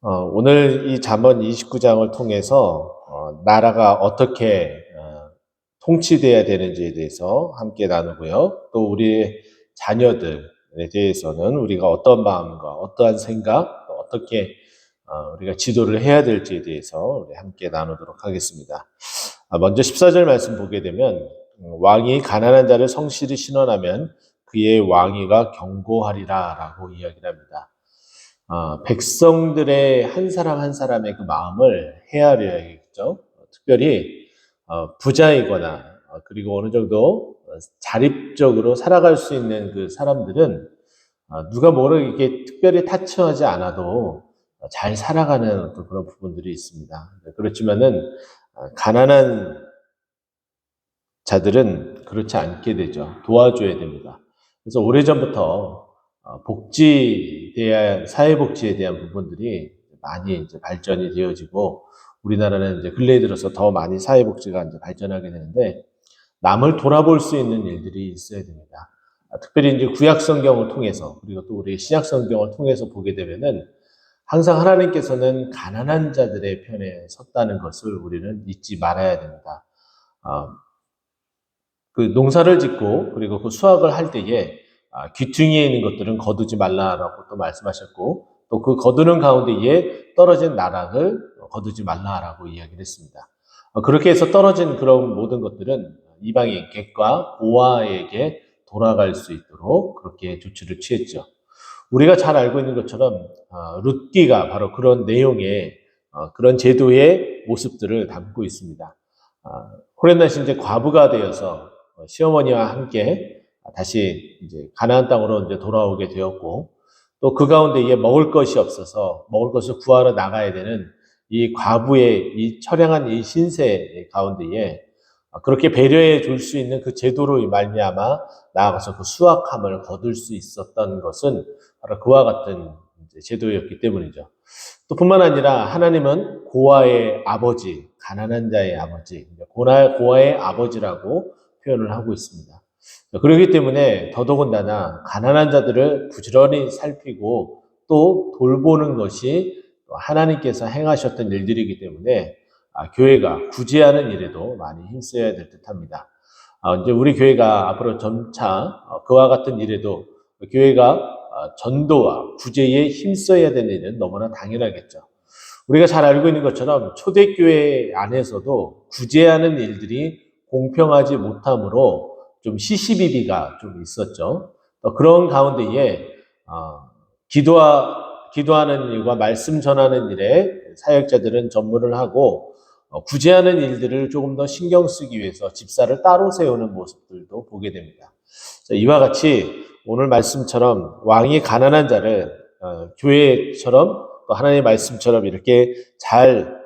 오늘 이 잠언 29장을 통해서 나라가 어떻게 통치돼야 되는지에 대해서 함께 나누고요. 또 우리의 자녀들에 대해서는 우리가 어떤 마음과 어떠한 생각, 또 어떻게 우리가 지도를 해야 될지에 대해서 우리 함께 나누도록 하겠습니다. 먼저 14절 말씀 보게 되면 왕이 가난한 자를 성실히 신원하면 그의 왕위가 견고하리라 라고 이야기를 합니다. 백성들의 한 사람 한 사람의 그 마음을 헤아려야겠죠. 특별히 부자이거나 그리고 어느 정도 자립적으로 살아갈 수 있는 그 사람들은 누가 뭐를 이렇게 특별히 타치하지 않아도 잘 살아가는 어떤 그런 부분들이 있습니다. 그렇지만은 가난한 자들은 그렇지 않게 되죠. 도와줘야 됩니다. 그래서 오래전부터 복지에 대한, 사회복지에 대한 부분들이 많이 이제 발전이 되어지고, 우리나라는 이제 근래에 들어서 더 많이 사회복지가 이제 발전하게 되는데, 남을 돌아볼 수 있는 일들이 있어야 됩니다. 특별히 이제 구약 성경을 통해서, 그리고 또 우리 신약 성경을 통해서 보게 되면은, 항상 하나님께서는 가난한 자들의 편에 섰다는 것을 우리는 잊지 말아야 됩니다. 그 농사를 짓고 그리고 그 수확을 할 때에 귀퉁이에 있는 것들은 거두지 말라라고 또 말씀하셨고, 또 그 거두는 가운데에 떨어진 나락을 거두지 말라라고 이야기를 했습니다. 그렇게 해서 떨어진 그런 모든 것들은 이방인 객과 고아에게 돌아갈 수 있도록 그렇게 조치를 취했죠. 우리가 잘 알고 있는 것처럼 룻기가 바로 그런 내용의 그런 제도의 모습들을 담고 있습니다. 호렌나시 이제 과부가 되어서 시어머니와 함께 다시 이제 가나안 땅으로 이제 돌아오게 되었고, 또 그 가운데 먹을 것이 없어서 먹을 것을 구하러 나가야 되는 이 과부의 이 처량한 이 신세 가운데에 그렇게 배려해 줄 수 있는 그 제도로 말미암아 나아가서 그 수확함을 거둘 수 있었던 것은 바로 그와 같은 제도였기 때문이죠. 또 뿐만 아니라 하나님은 고아의 아버지, 가난한 자의 아버지, 고아의 아버지라고 표현을 하고 있습니다. 그렇기 때문에 더더군다나 가난한 자들을 부지런히 살피고 또 돌보는 것이 하나님께서 행하셨던 일들이기 때문에 교회가 구제하는 일에도 많이 힘써야 될 듯합니다. 이제 우리 교회가 앞으로 점차 그와 같은 일에도 교회가 전도와 구제에 힘써야 되는 일은 너무나 당연하겠죠. 우리가 잘 알고 있는 것처럼 초대교회 안에서도 구제하는 일들이 공평하지 못함으로 좀 시시비비가 좀 있었죠. 그런 가운데에 기도하는 일과 말씀 전하는 일에 사역자들은 전무를 하고 구제하는 일들을 조금 더 신경 쓰기 위해서 집사를 따로 세우는 모습들도 보게 됩니다. 이와 같이 오늘 말씀처럼 왕이 가난한 자를 교회처럼 또 하나님의 말씀처럼 이렇게 잘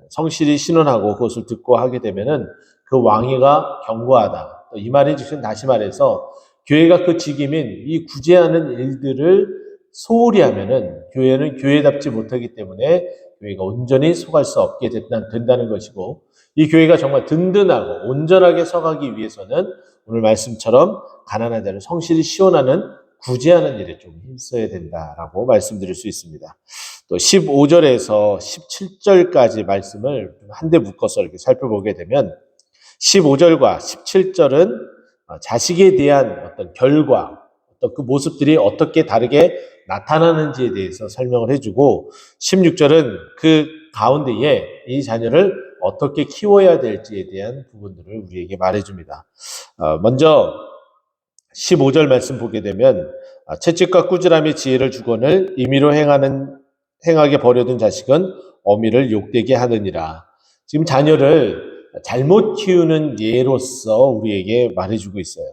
성실히 신원하고 그것을 듣고 하게 되면은 그 왕위가 견고하다. 또 이 말인 즉슨 다시 말해서 교회가 그 직임인 이 구제하는 일들을 소홀히 하면은 교회는 교회답지 못하기 때문에 교회가 온전히 서갈 수 없게 된다는 것이고, 이 교회가 정말 든든하고 온전하게 서가기 위해서는 오늘 말씀처럼 가난한 자를 성실히 시원하는 구제하는 일에 좀 힘써야 된다라고 말씀드릴 수 있습니다. 또 15절에서 17절까지 말씀을 한데 묶어서 이렇게 살펴보게 되면 15절과 17절은 자식에 대한 어떤 결과, 어떤 그 모습들이 어떻게 다르게 나타나는지에 대해서 설명을 해주고, 16절은 그 가운데에 이 자녀를 어떻게 키워야 될지에 대한 부분들을 우리에게 말해줍니다. 먼저 15절 말씀 보게 되면 채찍과 꾸지람이 지혜를 주거늘 임의로 행하게 버려둔 자식은 어미를 욕되게 하느니라. 지금 자녀를 잘못 키우는 예로서 우리에게 말해주고 있어요.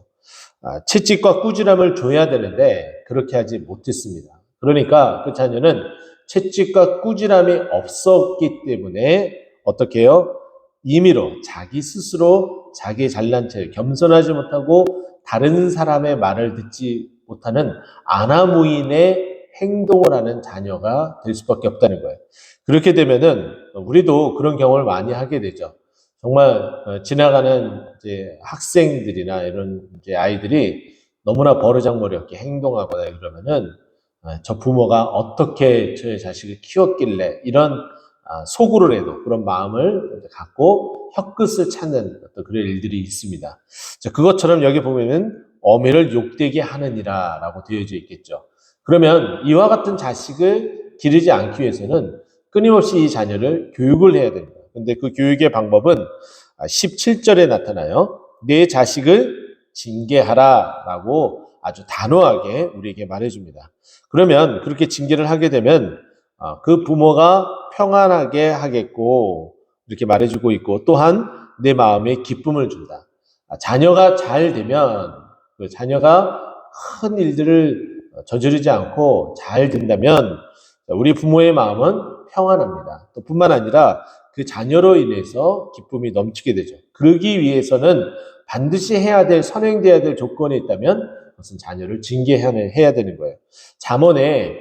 채찍과 꾸지람을 줘야 되는데 그렇게 하지 못했습니다. 그러니까 그 자녀는 채찍과 꾸지람이 없었기 때문에 어떻게 해요? 임의로 자기 스스로 자기의 잘난 체, 겸손하지 못하고 다른 사람의 말을 듣지 못하는 아나무인의 행동을 하는 자녀가 될 수밖에 없다는 거예요. 그렇게 되면은 우리도 그런 경험을 많이 하게 되죠. 정말 지나가는 이제 학생들이나 이런 이제 아이들이 너무나 버르장머리 없게 행동하거나 그러면은 저 부모가 어떻게 저의 자식을 키웠길래 이런 소구를 해도 그런 마음을 갖고 혀끝을 찾는 어떤 그런 일들이 있습니다. 자, 그것처럼 여기 보면은 어미를 욕되게 하느니라 라고 되어져 있겠죠. 그러면 이와 같은 자식을 기르지 않기 위해서는 끊임없이 이 자녀를 교육을 해야 됩니다. 근데 그 교육의 방법은 17절에 나타나요. 내 자식을 징계하라 라고 아주 단호하게 우리에게 말해줍니다. 그러면 그렇게 징계를 하게 되면 그 부모가 평안하게 하겠고 이렇게 말해주고 있고 또한 내 마음에 기쁨을 준다. 자녀가 잘 되면 그 자녀가 큰 일들을 저지르지 않고 잘 된다면 우리 부모의 마음은 평안합니다. 또 뿐만 아니라 그 자녀로 인해서 기쁨이 넘치게 되죠. 그러기 위해서는 반드시 해야 될, 선행돼야 될 조건이 있다면 그것은 자녀를 징계해야 되는 거예요. 잠언에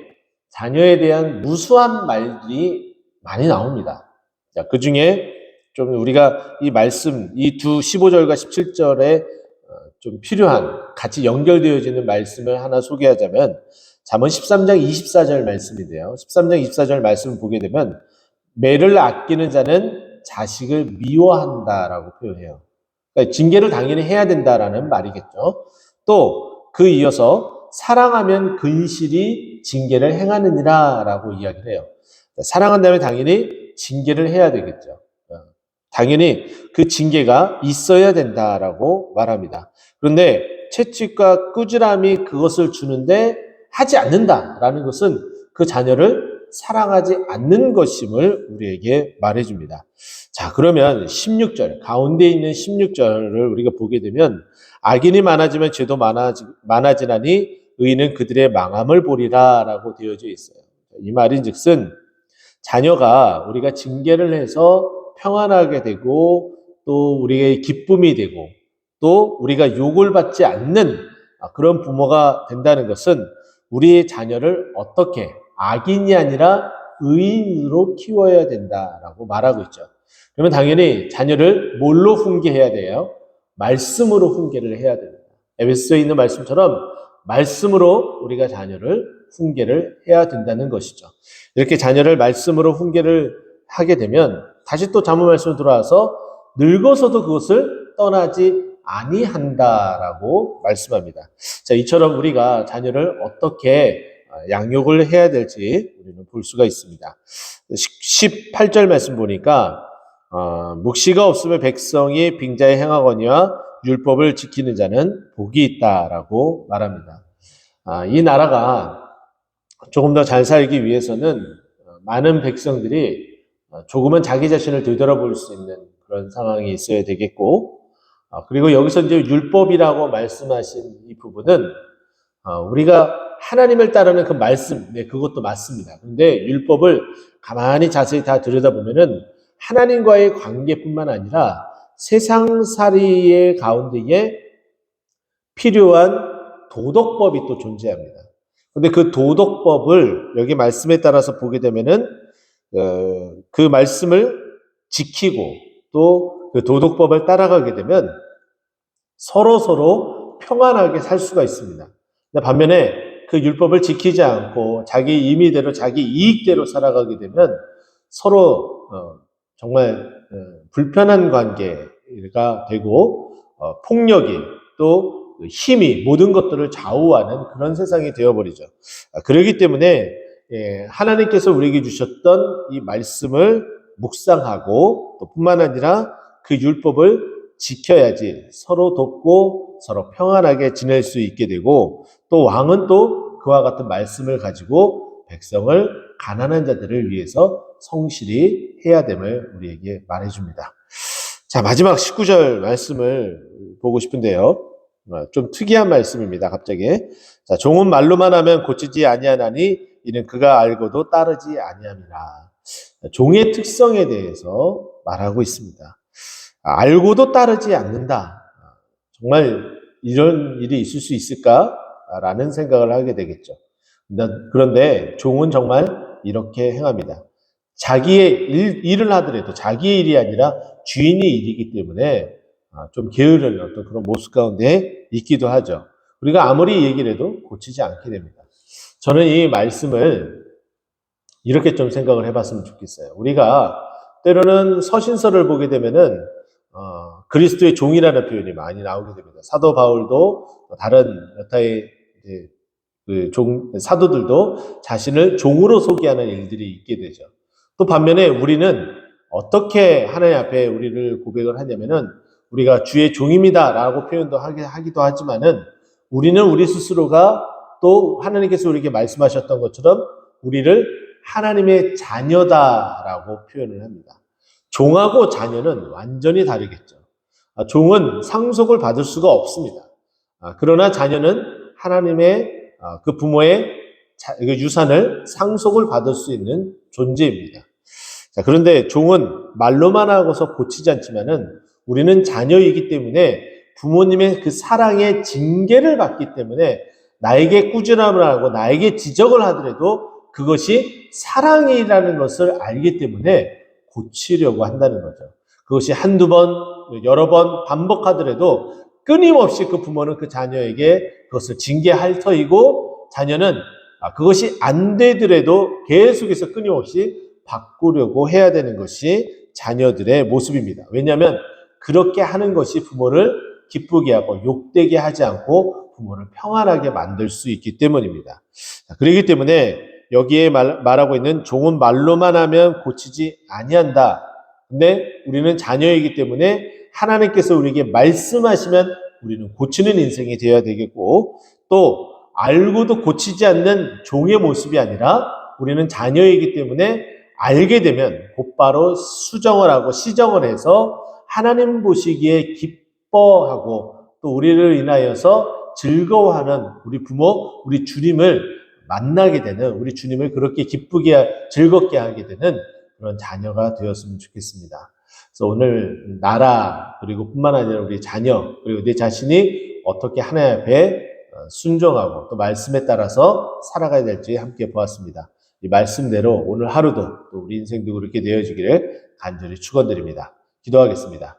자녀에 대한 무수한 말들이 많이 나옵니다. 자, 그 중에 좀 우리가 이 말씀, 이 두 15절과 17절에 좀 필요한, 같이 연결되어지는 말씀을 하나 소개하자면 잠언 13장 24절 말씀인데요. 13장 24절 말씀을 보게 되면 매를 아끼는 자는 자식을 미워한다라고 표현해요. 그러니까 징계를 당연히 해야 된다라는 말이겠죠. 또 그 이어서 사랑하면 근실이 징계를 행하느니라 라고 이야기를 해요. 사랑한다면 당연히 징계를 해야 되겠죠. 당연히 그 징계가 있어야 된다라고 말합니다. 그런데 채찍과 꾸지람이 그것을 주는데 하지 않는다라는 것은 그 자녀를 사랑하지 않는 것임을 우리에게 말해줍니다. 자, 그러면 16절, 가운데 있는 16절을 우리가 보게 되면 악인이 많아지면 죄도 많아지나니 의인은 그들의 망함을 보리라 라고 되어져 있어요. 이 말인즉슨 자녀가 우리가 징계를 해서 평안하게 되고 또 우리의 기쁨이 되고 또 우리가 욕을 받지 않는 그런 부모가 된다는 것은 우리의 자녀를 어떻게 악인이 아니라 의인으로 키워야 된다라고 말하고 있죠. 그러면 당연히 자녀를 뭘로 훈계해야 돼요? 말씀으로 훈계를 해야 됩니다. 에베소에 있는 말씀처럼 말씀으로 우리가 자녀를 훈계를 해야 된다는 것이죠. 이렇게 자녀를 말씀으로 훈계를 하게 되면 다시 또 잠언 말씀으로 돌아와서 늙어서도 그것을 떠나지 아니한다라고 말씀합니다. 자, 이처럼 우리가 자녀를 어떻게 양육을 해야 될지 우리는 볼 수가 있습니다. 18절 말씀 보니까 묵시가 없으면 백성이 빙자에 행하거니와 율법을 지키는 자는 복이 있다라고 말합니다. 이 나라가 조금 더 잘 살기 위해서는 많은 백성들이 조금은 자기 자신을 되돌아볼 수 있는 그런 상황이 있어야 되겠고, 그리고 여기서 이제 율법이라고 말씀하신 이 부분은 우리가 하나님을 따르는 그 말씀, 네, 그것도 맞습니다. 근데 율법을 가만히 자세히 다 들여다보면은 하나님과의 관계뿐만 아니라 세상살이의 가운데에 필요한 도덕법이 또 존재합니다. 근데 그 도덕법을 여기 말씀에 따라서 보게 되면은 그 말씀을 지키고 또 그 도덕법을 따라가게 되면 서로 평안하게 살 수가 있습니다. 반면에 그 율법을 지키지 않고 자기 임의대로 자기 이익대로 살아가게 되면 서로 정말 불편한 관계가 되고 폭력이 또 힘이 모든 것들을 좌우하는 그런 세상이 되어버리죠. 그렇기 때문에 하나님께서 우리에게 주셨던 이 말씀을 묵상하고 또 뿐만 아니라 그 율법을 지켜야지 서로 돕고 서로 평안하게 지낼 수 있게 되고 또 왕은 또 그와 같은 말씀을 가지고 백성을 가난한 자들을 위해서 성실히 해야 됨을 우리에게 말해줍니다. 자, 마지막 19절 말씀을 보고 싶은데요. 좀 특이한 말씀입니다. 갑자기. 자, 종은 말로만 하면 고치지 아니하나니 이는 그가 알고도 따르지 아니함이라. 종의 특성에 대해서 말하고 있습니다. 알고도 따르지 않는다. 정말 이런 일이 있을 수 있을까라는 생각을 하게 되겠죠. 그런데 종은 정말 이렇게 행합니다. 자기의 일을 하더라도 자기의 일이 아니라 주인의 일이기 때문에 좀 게으른 어떤 그런 모습 가운데 있기도 하죠. 우리가 아무리 얘기를 해도 고치지 않게 됩니다. 저는 이 말씀을 이렇게 좀 생각을 해봤으면 좋겠어요. 우리가 때로는 서신서를 보게 되면은 그리스도의 종이라는 표현이 많이 나오게 됩니다. 사도 바울도 다른 여타의 사도들도 자신을 종으로 소개하는 일들이 있게 되죠. 또 반면에 우리는 어떻게 하나님 앞에 우리를 고백을 하냐면은 우리가 주의 종입니다라고 표현도 하기도 하지만은 우리는 우리 스스로가 또 하나님께서 우리에게 말씀하셨던 것처럼 우리를 하나님의 자녀다라고 표현을 합니다. 종하고 자녀는 완전히 다르겠죠. 종은 상속을 받을 수가 없습니다. 그러나 자녀는 하나님의 그 부모의 유산을 상속을 받을 수 있는 존재입니다. 자, 그런데 종은 말로만 하고서 고치지 않지만은 우리는 자녀이기 때문에 부모님의 그 사랑의 징계를 받기 때문에 나에게 꾸준함을 하고 나에게 지적을 하더라도 그것이 사랑이라는 것을 알기 때문에 고치려고 한다는 거죠. 그것이 한두 번, 여러 번 반복하더라도 끊임없이 그 부모는 그 자녀에게 그것을 징계할 터이고 자녀는 그것이 안 되더라도 계속해서 끊임없이 바꾸려고 해야 되는 것이 자녀들의 모습입니다. 왜냐하면 그렇게 하는 것이 부모를 기쁘게 하고 욕되게 하지 않고 부모를 평안하게 만들 수 있기 때문입니다. 그렇기 때문에 여기에 말하고 있는 종은 말로만 하면 고치지 아니한다. 근데 우리는 자녀이기 때문에 하나님께서 우리에게 말씀하시면 우리는 고치는 인생이 되어야 되겠고 또 알고도 고치지 않는 종의 모습이 아니라 우리는 자녀이기 때문에 알게 되면 곧바로 수정을 하고 시정을 해서 하나님 보시기에 기뻐하고 또 우리를 인하여서 즐거워하는 우리 부모, 우리 주님을 만나게 되는 우리 주님을 그렇게 기쁘게 즐겁게 하게 되는 그런 자녀가 되었으면 좋겠습니다. 그래서 오늘 나라 그리고 뿐만 아니라 우리 자녀 그리고 내 자신이 어떻게 하나님 앞에 순종하고 또 말씀에 따라서 살아가야 될지 함께 보았습니다. 이 말씀대로 오늘 하루도 또 우리 인생도 그렇게 되어지기를 간절히 축원드립니다. 기도하겠습니다.